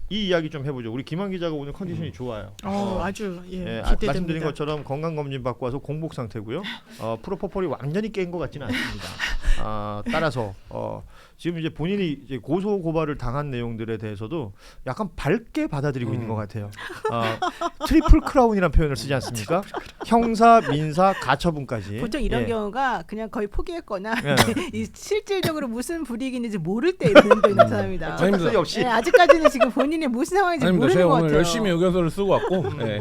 이 이야기 좀 해보죠. 우리 김한 기자가 오늘 컨디션이 좋아요. 아주 예, 기대됩니다. 말씀드린 것처럼 건강 검진 받고 와서 공복 상태고요. 프로포폴이 완전히 깬 것 같지는 않습니다. 따라서 지금 이제 본인이 이제 고소 고발을 당한 내용들에 대해서도 약간 밝게 받아들이고 있는 것 같아요. 트리플 크라운이라는 표현을 쓰지 않습니까? 형사, 민사, 가처분까지. 보통 이런 예. 경우가 그냥 거의 포기했거나 예. 이 실질적으로 무슨 불이익인지 모를 때 이런 데 나타납니다. 짝짝소리 없이. 네, 아직까지는 지금 본인이 무슨 상황인지 아닙니다. 모르는 제가 것 오늘 같아요. 열심히 의견서를 쓰고 왔고, 네.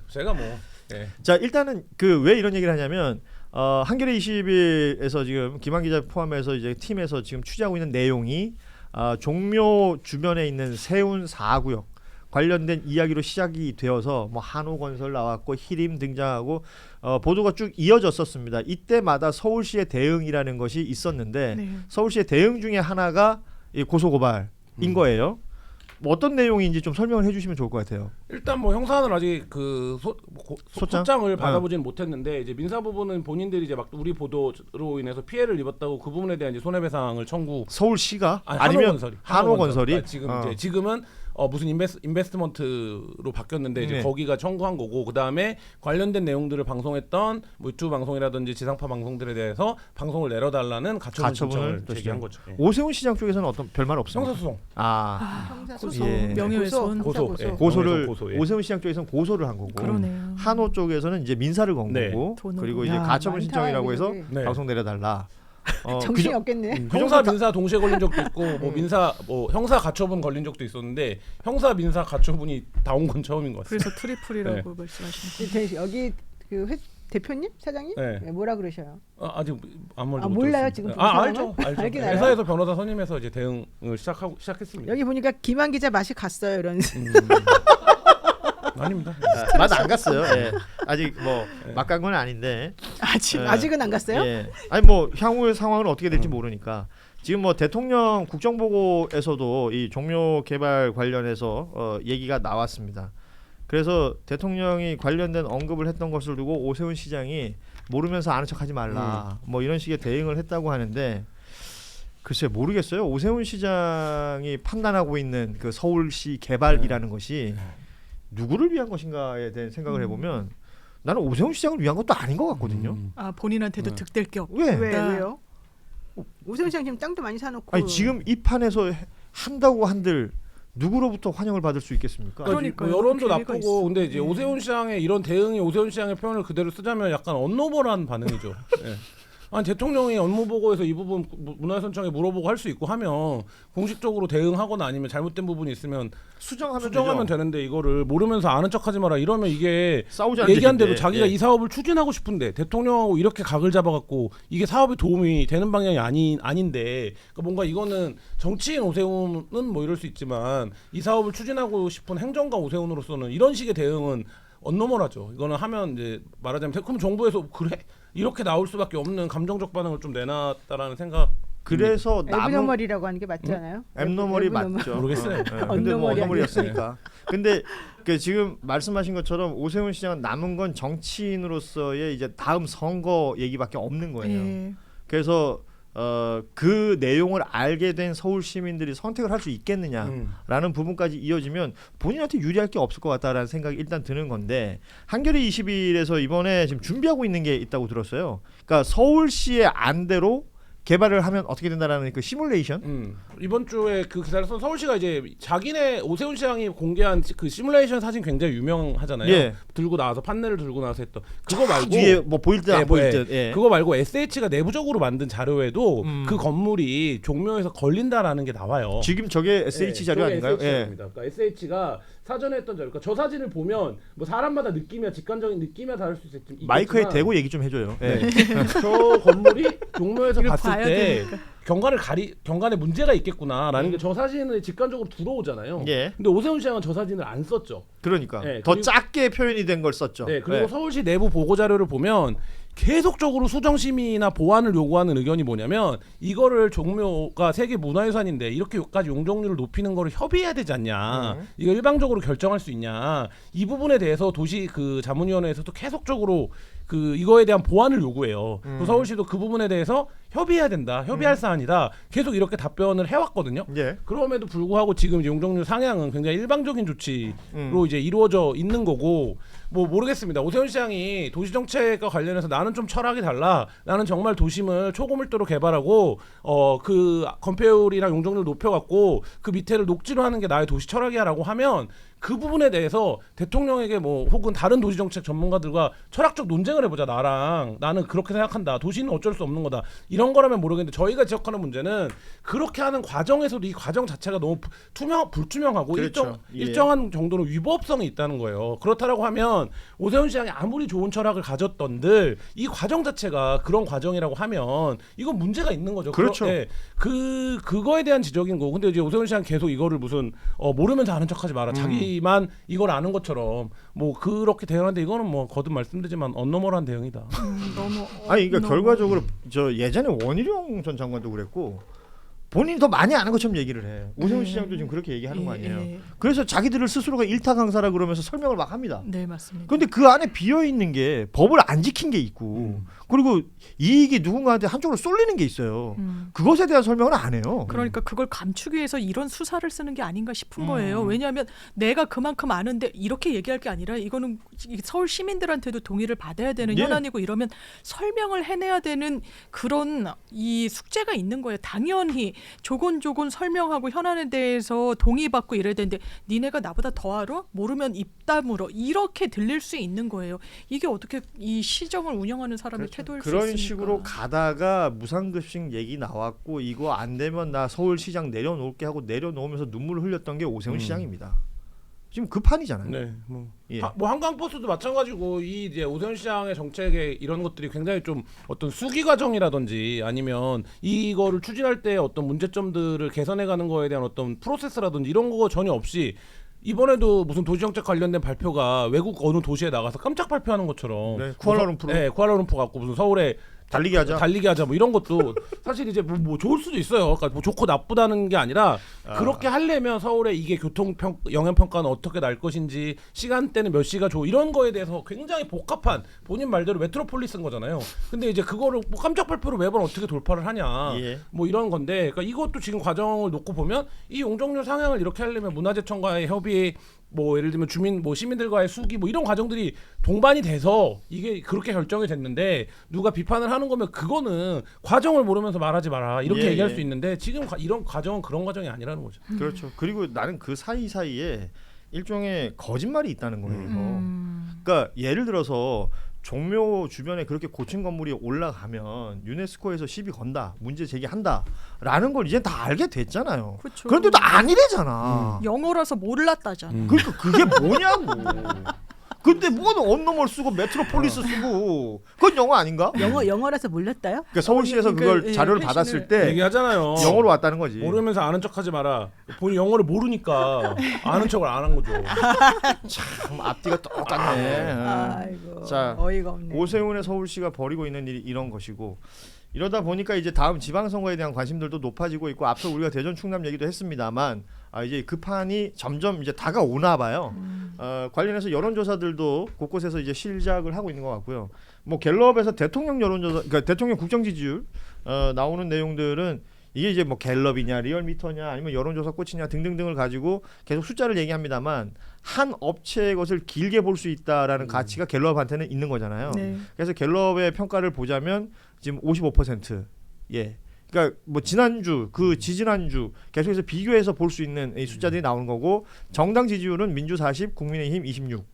제가 뭐, 네. 자, 일단은 그 왜 이런 얘기를 하냐면 한겨레 20일에서 지금 김한 기자 포함해서 이제 팀에서 지금 취재하고 있는 내용이 종묘 주변에 있는 세운 4구역 관련된 이야기로 시작이 되어서 뭐 한호건설 나왔고 히림 등장하고 보도가 쭉 이어졌었습니다. 이때마다 서울시의 대응이라는 것이 있었는데 네. 서울시의 대응 중에 하나가 이 고소고발인 거예요. 뭐 어떤 내용인지 좀 설명을 해주시면 좋을 것 같아요. 일단 뭐 형사는 아직 그 소장? 소장을 받아보지는 못했는데 이제 민사 부분은 본인들이 이제 막 우리 보도로 인해서 피해를 입었다고 그 부분에 대한 이제 손해배상을 청구. 서울시가 아니, 아니면 한호건설이 한호건설이 지금은 무슨 인베스트먼트로 바뀌었는데 이제 네. 거기가 청구한 거고 그 다음에 관련된 내용들을 방송했던 뭐 유튜브 방송이라든지 지상파 방송들에 대해서 방송을 내려달라는 가처분 신청을 또 제기한 거죠. 예. 오세훈 시장 쪽에서는 어떤 별말 없습니까? 형사소송. 형사소송, 예. 명예훼손. 고소. 예. 고소를 고소, 예. 오세훈 시장 쪽에서는 고소를 한 거고 그러네요. 한호 쪽에서는 이제 민사를 건 네. 거고 돈으로. 그리고 이제 야, 가처분 많다, 신청이라고 해서 이게. 네. 방송 내려달라. 정신이 없겠네. 형사 민사 동시에 걸린 적도 있고 뭐 민사 뭐 형사 가처분 걸린 적도 있었는데 형사 민사 가처분이 다 온 건 처음인 것 같습니다. 그래서 트리플이라고 말씀하시는 거예요. 여기 그 대표님, 사장님 네. 네, 뭐라 그러셔요? 아직 아무 말도 못 몰라요, 들었습니다. 지금 본 알죠. 상황은? 알긴 알아요? 회사에서 변호사 선임해서 이제 대응을 시작했습니다. 여기 보니까 김한 기자 맛이 갔어요 이런. 아닙니다. 맛 안 갔어요. 예. 아직 뭐 막 간 건 아닌데. 아직은 안 갔어요? 예. 아니 뭐 향후의 상황은 어떻게 될지 모르니까 지금 뭐 대통령 국정보고에서도 이 종묘 개발 관련해서 얘기가 나왔습니다. 그래서 대통령이 관련된 언급을 했던 것을 두고 오세훈 시장이 모르면서 아는 척하지 말라 뭐 이런 식의 대응을 했다고 하는데 글쎄 모르겠어요. 오세훈 시장이 판단하고 있는 그 서울시 개발이라는 것이 누구를 위한 것인가에 대한 생각을 해보면 나는 오세훈 시장을 위한 것도 아닌 것 같거든요. 본인한테도 득될 게 없다. 왜? 왜요? 오세훈 시장 지금 땅도 많이 사놓고. 아니 지금 이 판에서 한다고 한들 누구로부터 환영을 받을 수 있겠습니까? 그러니까요. 뭐 여론도 그렇게 얘기가 나쁘고 있어. 근데 이제 오세훈 시장의 이런 대응이 오세훈 시장의 표현을 그대로 쓰자면 약간 언노벌한 반응이죠. 예. 아니 대통령이 업무 보고에서 이 부분 문화유산청에 물어보고 할 수 있고 하면 공식적으로 대응하거나 아니면 잘못된 부분이 있으면 수정하면 되는데 이거를 모르면서 아는 척하지 마라 이러면 이게 싸우지 얘기한 대로 않겠는데. 자기가 예. 이 사업을 추진하고 싶은데 대통령하고 이렇게 각을 잡아갖고 이게 사업에 도움이 되는 방향이 아닌데 그러니까 뭔가 이거는 정치인 오세훈은 뭐 이럴 수 있지만 이 사업을 추진하고 싶은 행정가 오세훈으로서는 이런 식의 대응은 언노멀하죠. 이거는 하면 이제 말하자면 그럼 정부에서 그래 이렇게 나올 수밖에 없는 감정적 반응을 좀 내놨다라는 생각. 그래서 남은 앱너머리라고 하는 게 맞지 않아요? 앱너머리 앱너머리. 맞죠. 모르겠어요. 예. 근데 뭐 언너머리 언너머리였으니까. 근데 그 지금 말씀하신 것처럼 오세훈 시장은 남은 건 정치인으로서의 이제 다음 선거 얘기밖에 없는 거예요. 예. 그래서 그 내용을 알게 된 서울 시민들이 선택을 할 수 있겠느냐라는 부분까지 이어지면 본인한테 유리할 게 없을 것 같다라는 생각이 일단 드는 건데 한겨레 20일에서 이번에 지금 준비하고 있는 게 있다고 들었어요. 그러니까 서울시의 안대로 개발을 하면 어떻게 된다라는 그 시뮬레이션? 이번 주에 그 기사를 쓴 서울시가 이제 자기네 오세훈 시장이 공개한 그 시뮬레이션 사진 굉장히 유명하잖아요. 예. 들고 나와서 판넬을 들고 나와서 했던 그거 말고 뒤에 뭐 보일 듯 안 보일 듯. 예. 그거 말고 SH가 내부적으로 만든 자료에도 그 건물이 종묘에서 걸린다라는 게 나와요. 지금 저게 SH 자료 저게 아닌가요? SH 예. 자료입니다. 그러니까 SH가 사전에 했던 자료. 그러니까 저 사진을 보면 뭐 사람마다 느낌이야 직관적인 느낌이야 다를 수 있겠지만 마이크에 대고 얘기 좀 해줘요. 예. 저 건물이 종묘에서 이걸 봤을 봐야 때 되니까. 경관에 문제가 있겠구나라는 게 저 사진을 직관적으로 들어오잖아요. 예. 근데 오세훈 시장은 저 사진을 안 썼죠. 그러니까 네, 더 그리고- 작게 표현이 된 걸 썼죠. 네, 그리고 예. 서울시 내부 보고 자료를 보면 계속적으로 수정심의나 보완을 요구하는 의견이 뭐냐면 이거를 종묘가 세계 문화유산인데 이렇게까지 용적률을 높이는 거를 협의해야 되지 않냐, 이거 일방적으로 결정할 수 있냐, 이 부분에 대해서 도시 그 자문위원회에서도 계속적으로 그 이거에 대한 보완을 요구해요. 또 서울시도 그 부분에 대해서 협의해야 된다, 협의할 사안이다 계속 이렇게 답변을 해왔거든요. 예. 그럼에도 불구하고 지금 이제 용적률 상향은 굉장히 일방적인 조치로 이제 이루어져 있는 거고 뭐 모르겠습니다. 오세훈 시장이 도시정책과 관련해서 나는 좀 철학이 달라. 나는 정말 도심을 초고밀도로 개발하고 그 건폐율이랑 용적률 높여갖고 그 밑에를 녹지로 하는 게 나의 도시 철학이야라고 하면 그 부분에 대해서 대통령에게 뭐 혹은 다른 도시정책 전문가들과 철학적 논쟁을 해보자. 나는 그렇게 생각한다. 도시는 어쩔 수 없는 거다. 이런 거라면 모르겠는데 저희가 지적하는 문제는 그렇게 하는 과정에서도 이 과정 자체가 너무 불투명하고 그렇죠. 일정한 정도로 위법성이 있다는 거예요. 그렇다라고 하면 오세훈 시장이 아무리 좋은 철학을 가졌던들 이 과정 자체가 그런 과정이라고 하면 이건 문제가 있는 거죠. 그렇죠. 그거에 대한 지적인 거고. 근데 이제 오세훈 시장 계속 이거를 무슨 모르면서 아는 척하지 마라. 자기만 이걸 아는 것처럼 뭐 그렇게 대응하는데 이거는 뭐 거듭 말씀드리지만 언노멀한 대응이다. 너무 아니 그러니까 결과적으로 저 예전에 원희룡 전 장관도 그랬고 본인이 더 많이 아는 것처럼 얘기를 해. 오세훈 시장도 지금 그렇게 얘기하는 거 아니에요. 그래서 자기들을 스스로가 일타 강사라 그러면서 설명을 막 합니다. 네, 맞습니다. 그런데 그 안에 비어 있는 게 법을 안 지킨 게 있고 그리고 이익이 누군가한테 한쪽으로 쏠리는 게 있어요. 그것에 대한 설명은 안 해요. 그러니까 그걸 감추기 위해서 이런 수사를 쓰는 게 아닌가 싶은 거예요. 왜냐하면 내가 그만큼 아는데 이렇게 얘기할 게 아니라 이거는 서울 시민들한테도 동의를 받아야 되는 예. 현안이고 이러면 설명을 해내야 되는 그런 이 숙제가 있는 거예요. 당연히 조곤조곤 설명하고 현안에 대해서 동의받고 이래야 되는데 니네가 나보다 더 알아? 모르면 입 다물어. 이렇게 들릴 수 있는 거예요. 이게 어떻게 이 시정을 운영하는 사람의 그렇죠. 태도일 수 그런 있습니까? 식으로 가다가 무상급식 얘기 나왔고 이거 안 되면 나 서울시장 내려놓을게 하고 내려놓으면서 눈물을 흘렸던 게 오세훈 시장입니다. 지금 그 판이잖아요. 네, 뭐, 예. 뭐 한강버스도 마찬가지고 이 이제 오세훈 시장의 정책에 이런 것들이 굉장히 좀 어떤 수기 과정이라든지 아니면 이거를 추진할 때 어떤 문제점들을 개선해가는 거에 대한 어떤 프로세스라든지 이런 거 전혀 없이 이번에도 무슨 도시정책 관련된 발표가 외국 어느 도시에 나가서 깜짝 발표하는 것처럼 네, 쿠알라룸푸르. 네, 쿠알라룸푸르 갖고 무슨 서울에 달리기 하자 뭐 이런 것도 사실 이제 뭐 좋을 수도 있어요. 그러니까 뭐 좋고 나쁘다는 게 아니라 그렇게 하려면 서울에 이게 영향 평가는 어떻게 날 것인지 시간대는 몇 시가 좋고 이런 거에 대해서 굉장히 복잡한 본인 말대로 메트로폴리스인 거잖아요. 근데 이제 그거를 뭐 깜짝 발표로 매번 어떻게 돌파를 하냐 예. 뭐 이런 건데 그러니까 이것도 지금 과정을 놓고 보면 이 용적률 상향을 이렇게 하려면 문화재청과의 협의 뭐 예를 들면 주민 뭐 시민들과의 수기 뭐 이런 과정들이 동반이 돼서 이게 그렇게 결정이 됐는데 누가 비판을 하는 거면 그거는 과정을 모르면서 말하지 마라 이렇게 예, 얘기할 예. 수 있는데 지금 이런 과정은 그런 과정이 아니라는 거죠. 그렇죠. 그리고 나는 그 사이사이에 일종의 거짓말이 있다는 거예요. 그러니까 예를 들어서 종묘 주변에 그렇게 고층 건물이 올라가면 유네스코에서 시비 건다, 문제 제기한다라는 걸 이제 다 알게 됐잖아요. 그렇죠. 그런데도 아니래잖아. 영어라서 몰랐다잖아. 그러니까 그게 뭐냐고. 근데 뭐는 언노멀 쓰고 메트로폴리스 쓰고 그건 영어 아닌가? 영어라서 몰랐다요? 그러니까 서울시에서 그러니까 그걸 자료를 회신을- 받았을 때 얘기하잖아요. 영어로 왔다는 거지. 모르면서 아는 척하지 마라. 본인 영어를 모르니까 아는 척을 안 한 거죠. 참 앞뒤가 똑같네. 아이고. 자, 어이가 없네. 오세훈의 서울시가 벌이고 있는 일이 이런 것이고 이러다 보니까 이제 다음 지방선거에 대한 관심들도 높아지고 있고 앞서 우리가 대전 충남 얘기도 했습니다만 이제 그 판이 점점 이제 다가오나 봐요. 관련해서 여론조사들도 곳곳에서 이제 시작을 하고 있는 것 같고요. 뭐 갤럽에서 대통령 여론조사, 그러니까 대통령 국정지지율 나오는 내용들은 이게 이제 뭐 갤럽이냐 리얼미터냐 아니면 여론조사 꽃이냐 등등등을 가지고 계속 숫자를 얘기합니다만 한 업체의 것을 길게 볼 수 있다라는 가치가 갤럽한테는 있는 거잖아요. 네. 그래서 갤럽의 평가를 보자면 지금 55%. 예. 그러니까 뭐 지난주 그 지지난주 계속해서 비교해서 볼 수 있는 이 숫자들이 나오는 거고 정당 지지율은 민주 40, 국민의힘 26.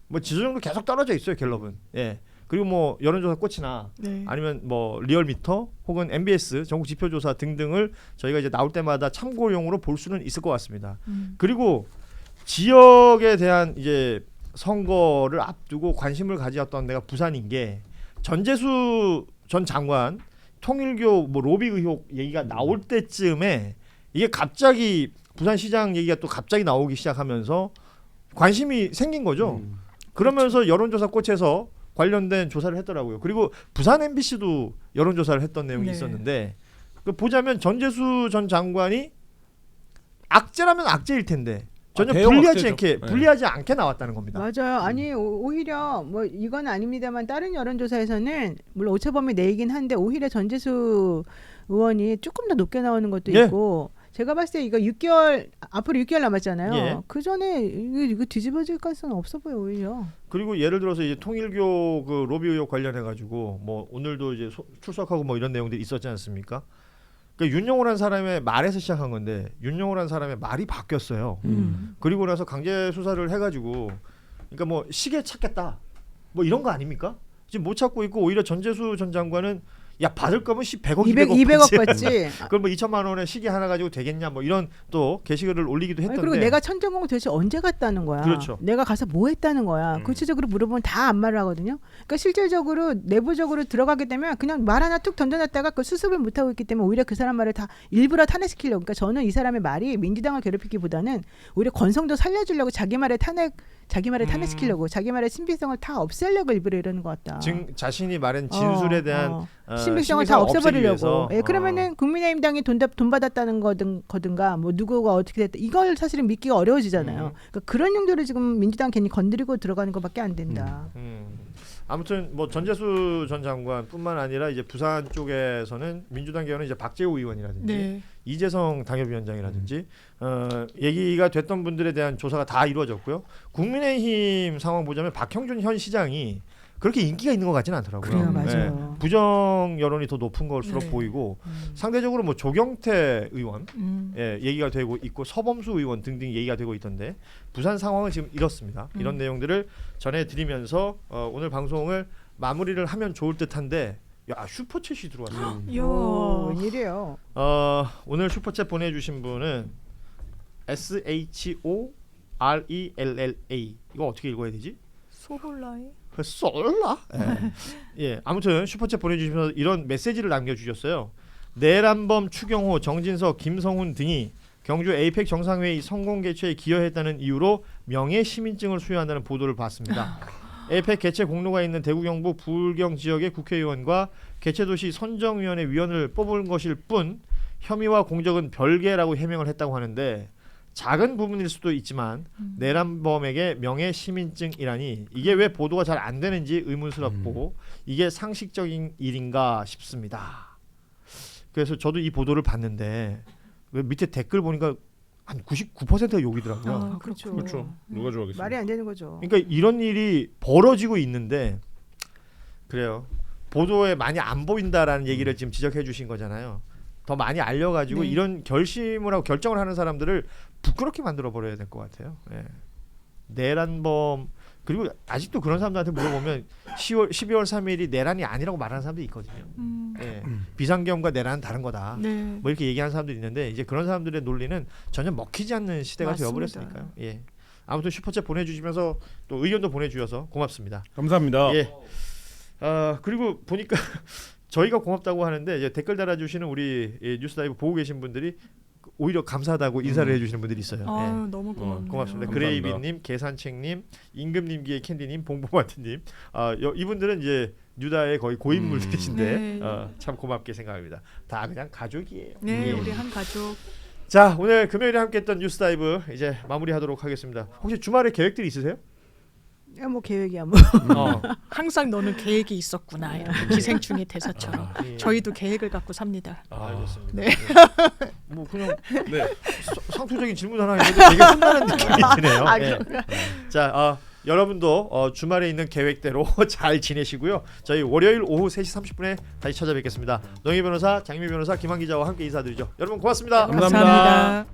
뭐 지지율도 계속 떨어져 있어요 갤럽은. 예. 그리고 뭐 여론조사 꽃이나 네. 아니면 뭐 리얼미터 혹은 MBS 전국 지표조사 등등을 저희가 이제 나올 때마다 참고용으로 볼 수는 있을 것 같습니다. 그리고 지역에 대한 이제 선거를 앞두고 관심을 가지었던 데가 부산인 게 전재수 전 장관 통일교 뭐 로비 의혹 얘기가 나올 때쯤에 이게 갑자기 부산시장 얘기가 또 갑자기 나오기 시작하면서 관심이 생긴 거죠. 그러면서 여론조사 꽃에서 관련된 조사를 했더라고요. 그리고 부산 MBC도 여론조사를 했던 내용이 네. 있었는데 보자면 전재수 전 장관이 악재라면 악재일 텐데 전혀 대형 불리하지 악재죠. 않게 네. 불리하지 않게 나왔다는 겁니다. 맞아요. 아니 오히려 뭐 이건 아닙니다만 다른 여론조사에서는 물론 오차범위 내이긴 한데 오히려 전재수 의원이 조금 더 높게 나오는 것도 예. 있고 제가 봤을 때 이거 6개월 앞으로 6개월 남았잖아요. 예. 그 전에 이거 뒤집어질 가능성은 없어 보여 오히려. 그리고 예를 들어서 이제 통일교 그 로비 의혹 관련해 가지고 뭐 오늘도 이제 출석하고 뭐 이런 내용들이 있었지 않습니까? 그러니까 윤영호라는 사람의 말에서 시작한 건데 윤영호라는 사람의 말이 바뀌었어요. 그리고 나서 강제 수사를 해가지고 그러니까 뭐 시계 찾겠다 뭐 이런 거 아닙니까? 지금 못 찾고 있고 오히려 전재수 전 장관은 야 받을 거면 100억 200억 받지. 그럼 뭐 2천만 원에 시계 하나 가지고 되겠냐 뭐 이런 또 게시글을 올리기도 아니, 했던데. 그리고 내가 천정공 도대체 언제 갔다는 거야. 그렇죠. 내가 가서 뭐 했다는 거야. 구체적으로 물어보면 다 안 말을 하거든요. 그러니까 실질적으로 내부적으로 들어가게 되면 그냥 말 하나 툭 던져놨다가 그 수습을 못하고 있기 때문에 오히려 그 사람 말을 다 일부러 탄핵시키려고. 그러니까 저는 이 사람의 말이 민주당을 괴롭히기보다는 오히려 건성도 살려주려고 자기 말에 탄핵시키려고 자기 말의 신빙성을 다 없애려고 일부러 이러는 것 같다. 자신이 말한 진술에 대한 신빙성을 다 없애버리려고. 위해서. 예, 그러면은 국민의힘당이 돈 받았다는 거든가 뭐 누구가 어떻게 됐다 이걸 사실은 믿기가 어려워지잖아요. 그러니까 그런 용도로 지금 민주당 괜히 건드리고 들어가는 것밖에 안 된다. 아무튼 뭐 전재수 전 장관뿐만 아니라 이제 부산 쪽에서는 민주당 계열은 이제 박재호 의원이라든지 네. 이재성 당협위원장이라든지 얘기가 됐던 분들에 대한 조사가 다 이루어졌고요. 국민의힘 상황 보자면 박형준 현 시장이 그렇게 인기가 있는 것 같지는 않더라고요. 그래요, 맞아요. 부정 여론이 더 높은 것으로 네. 보이고 상대적으로 뭐 조경태 의원 음. 얘기가 되고 있고 서범수 의원 등등 얘기가 되고 있던데 부산 상황은 지금 이렇습니다. 이런 내용들을 전해드리면서 오늘 방송을 마무리를 하면 좋을 듯한데 야 슈퍼챗이 들어왔어요. 야. 웬일이에요. 오늘 슈퍼챗 보내주신 분은 SHORELLA 이거 어떻게 읽어야 되지? 소홀라이. 쏠라? 예, 아무튼 슈퍼챗 보내주시면서 이런 메시지를 남겨주셨어요. 내란범 추경호, 정진석, 김성훈 등이 경주 에이펙 정상회의 성공 개최에 기여했다는 이유로 명예 시민증을 수여한다는 보도를 봤습니다. 에이펙 개최 공로가 있는 대구 경북 부울경 지역의 국회의원과 개최도시 선정위원회 위원을 뽑은 것일 뿐 혐의와 공적은 별개라고 해명을 했다고 하는데 작은 부분일 수도 있지만 내란범에게 명예 시민증이라니 이게 왜 보도가 잘 안 되는지 의문스럽고 이게 상식적인 일인가 싶습니다. 그래서 저도 이 보도를 봤는데 왜 밑에 댓글 보니까 한 99%가 욕이더라고요. 아, 그렇죠. 그렇죠. 누가 좋아하겠어요? 말이 안 되는 거죠. 그러니까 이런 일이 벌어지고 있는데 그래요. 보도에 많이 안 보인다라는 얘기를 지금 지적해 주신 거잖아요. 더 많이 알려가지고 네. 이런 결심을 하고 결정을 하는 사람들을 부끄럽게 만들어 버려야 될 것 같아요. 예. 내란범 그리고 아직도 그런 사람들한테 물어보면 12월 3일이 내란이 아니라고 말하는 사람도 있거든요. 예. 비상경과 내란은 다른 거다. 네. 뭐 이렇게 얘기하는 사람들이 있는데 이제 그런 사람들의 논리는 전혀 먹히지 않는 시대가 맞습니다. 되어버렸으니까요. 예. 아무튼 슈퍼챗 보내주시면서 또 의견도 보내주셔서 고맙습니다. 감사합니다. 예. 그리고 보니까 저희가 고맙다고 하는데 이제 댓글 달아주시는 우리 뉴스라이브 보고 계신 분들이 오히려 감사하다고 인사를 해주시는 분들이 있어요. 예. 아유, 너무 고맙네요. 고맙습니다. 감사합니다. 그레이비님, 계산책님, 임금님기의 캔디님, 봉봉마트님 이분들은 이제 뉴다의 거의 고인물들이신데 네. 참 고맙게 생각합니다. 다 그냥 가족이에요. 네, 예. 우리 한 가족. 자 오늘 금요일에 함께했던 뉴스다이브 이제 마무리하도록 하겠습니다. 혹시 주말에 계획들이 있으세요? 야, 뭐 계획이야 뭐. 항상 너는 계획이 있었구나. 이렇게 기생충의 대사처럼. 예. 저희도 계획을 갖고 삽니다. 알겠습니다. 네. 예. 뭐 그냥 상투적인 질문 하나 했는데 되게 혼나는 느낌이 드네요. 예. 자 여러분도 주말에 있는 계획대로 잘 지내시고요. 저희 월요일 오후 3시 30분에 다시 찾아뵙겠습니다. 노영희 변호사, 장미 변호사, 김한 기자와 함께 인사드리죠. 여러분 고맙습니다. 감사합니다.